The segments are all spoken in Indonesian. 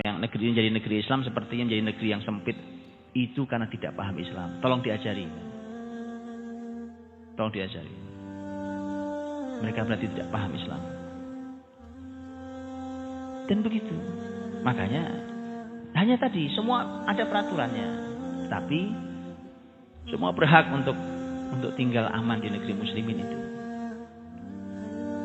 yang negeri ini jadi negeri Islam sepertinya menjadi negeri yang sempit. Itu karena tidak paham Islam. Tolong diajari. Tolong diajari. Mereka berarti tidak paham Islam. Dan begitu. Makanya hanya tadi semua ada peraturannya. Tapi semua berhak untuk tinggal aman di negeri muslimin itu.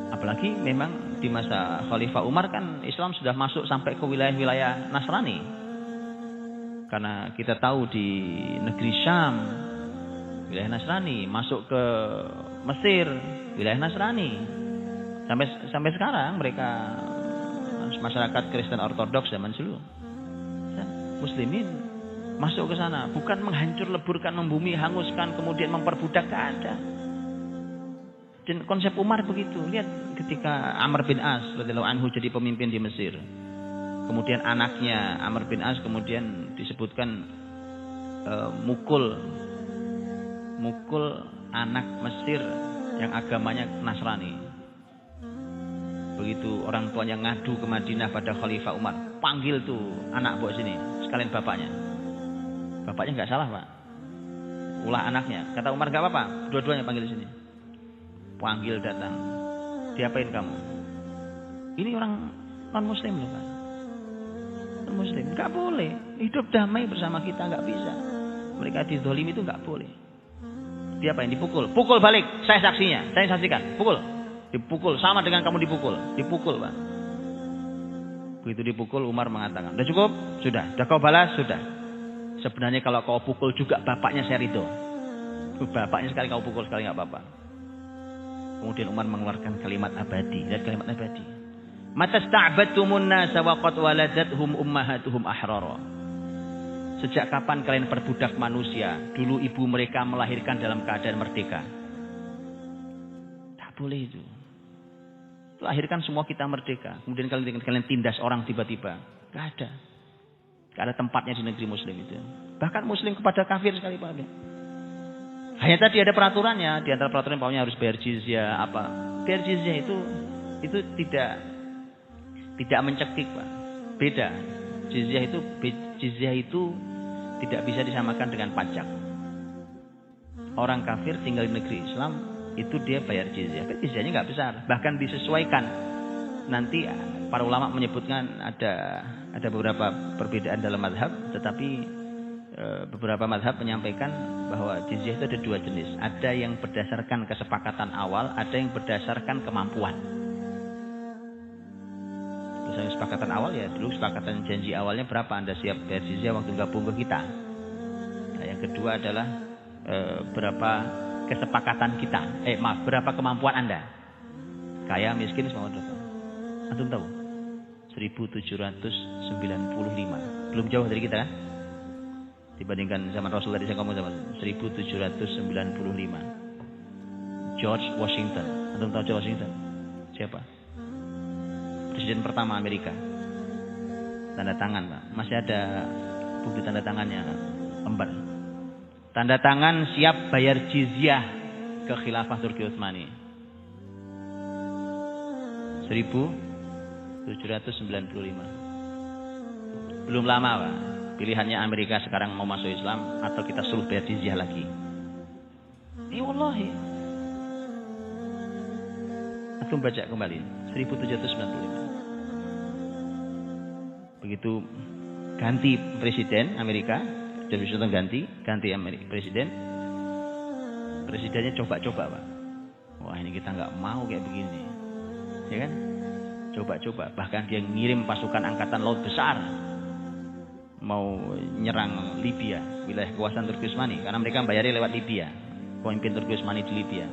Apalagi memang di masa Khalifah Umar kan Islam sudah masuk sampai ke wilayah-wilayah Nasrani. Karena kita tahu di negeri Syam wilayah Nasrani, masuk ke Mesir wilayah Nasrani. Sampai sekarang mereka masyarakat Kristen Ortodoks zaman dulu. Muslimin masuk ke sana, bukan menghancur leburkan, membumi, hanguskan, kemudian memperbudak, gak ada. Dan konsep Umar begitu. Lihat ketika Amr bin As radhiyallahu anhu jadi pemimpin di Mesir. Kemudian anaknya Amr bin As kemudian disebutkan mukul anak Mesir yang agamanya Nasrani. Begitu orang tuanya ngadu ke Madinah pada Khalifah Umar, panggil tuh anak bawa sini, sekalian bapaknya. Bapaknya nggak salah pak, ulah anaknya. Kata Umar nggak apa-apa, dua-duanya panggil sini. Panggil datang, diapain kamu? Ini orang non Muslim loh pak, non Muslim, nggak boleh hidup damai bersama kita, nggak bisa. Mereka dizolimi itu nggak boleh. Diapain? Dipukul, pukul balik. Saya saksinya, saya saksikan, pukul. Dipukul sama dengan kamu dipukul pak. Begitu dipukul Umar mengatakan, udah cukup, sudah kau balas, sudah. Sebenarnya kalau kau pukul juga bapaknya saya ridho. Bapaknya sekali kau pukul sekali nggak apa-apa. Kemudian Umar mengeluarkan kalimat abadi. Lihat kalimat abadi. Matasta'badtumun nasa wa qad waladathum ummahatuhum ahrara. Sejak kapan kalian perbudak manusia? Dulu ibu mereka melahirkan dalam keadaan merdeka. Tak boleh itu. Lahirkan semua kita merdeka. Kemudian kalian tindas orang tiba-tiba. Gak ada. Gak ada tempatnya di negeri muslim itu. Bahkan muslim kepada kafir sekali Pak. Hanya tadi ada peraturannya. Di antara peraturan pokoknya harus bayar jizyah apa. Bayar jizyah itu tidak mencekik Pak. Beda. Jizyah itu tidak bisa disamakan dengan pajak. Orang kafir tinggal di negeri Islam itu dia bayar jizyah. Jizyahnya nggak besar, bahkan disesuaikan. Nanti para ulama menyebutkan ada beberapa perbedaan dalam mazhab, tetapi beberapa mazhab menyampaikan bahwa jizyah itu ada dua jenis. Ada yang berdasarkan kesepakatan awal, ada yang berdasarkan kemampuan. Misalnya kesepakatan awal ya dulu kesepakatan janji awalnya berapa Anda siap bayar jizyah waktu gabung ke kita. Nah, yang kedua adalah berapa kesepakatan kita. Berapa kemampuan Anda? Kaya, miskin, semua berapa? Antum tahu? 1795. Belum jauh dari kita kan? Dibandingkan zaman Rasul tadi saya ngomong sama 1795. George Washington. Antum tahu George Washington? Siapa? Presiden pertama Amerika. Tanda tangan, Pak. Masih ada bukti tanda tangannya, lembar. Tanda tangan siap bayar jizyah ke khilafah Turki Utsmani. 1795. Belum lama Pak. Pilihannya Amerika sekarang mau masuk Islam atau kita suruh bayar jizyah lagi. Wallahi. Aku baca kembali 1795. Begitu ganti presiden Amerika, George Washington ganti presiden. Presidennya coba-coba Pak. Wah ini kita nggak mau kayak begini, ya kan? Coba-coba. Bahkan dia ngirim pasukan angkatan laut besar mau nyerang Libya, wilayah kekuasaan Turki Utsmani, karena mereka bayarnya lewat Libya. Pemimpin Turki Utsmani di Libya.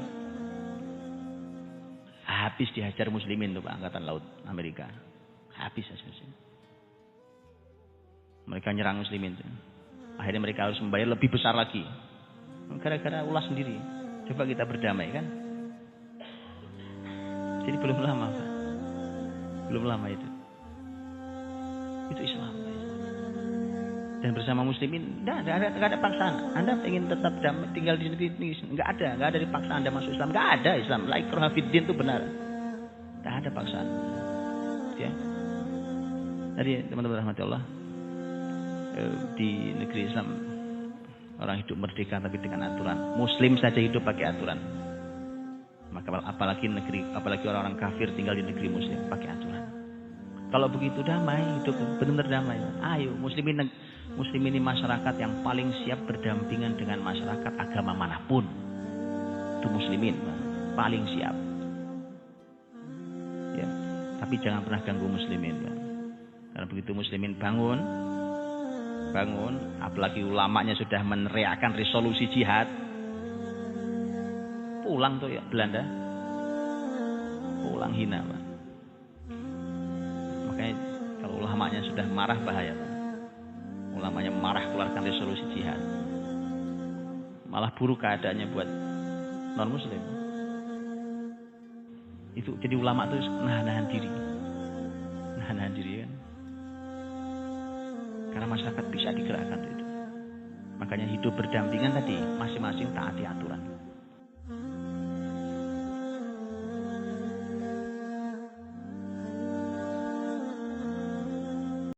Habis dihajar muslimin tuh Pak, angkatan laut Amerika. Habis. Mereka nyerang muslimin tuh. Akhirnya mereka harus membayar lebih besar lagi. Gara-gara ulah sendiri. Coba kita berdamai kan. Jadi belum lama Pak. Belum lama itu. Itu Islam. Dan bersama muslimin, enggak ada paksaan. Anda ingin tetap damai, tinggal di negeri ini, enggak ada paksaan Anda masuk Islam. Enggak ada Islam. La ikraha fid din itu benar. Enggak ada paksaan. Ya. Jadi teman-teman rahmati Allah, di negeri Islam orang hidup merdeka tapi dengan aturan. Muslim saja hidup pakai aturan. Maka apalagi orang-orang kafir tinggal di negeri Muslim pakai aturan. Kalau begitu damai, hidup benar-benar damai. Ayo, muslimin ini masyarakat yang paling siap berdampingan dengan masyarakat agama manapun. Itu muslimin, paling siap. Ya, tapi jangan pernah ganggu muslimin. Ya. Karena begitu muslimin bangun, apalagi ulamanya sudah meneriakkan resolusi jihad, pulang tuh ya Belanda, pulang hina, Pak. Makanya kalau ulamanya sudah marah bahaya, Pak. Ulamanya marah keluarkan resolusi jihad, malah buruk keadaannya buat non muslim. Itu jadi ulama itu nahan diri kan. Karena masyarakat bisa digerakkan itu. Makanya hidup berdampingan tadi, masing-masing taati aturan.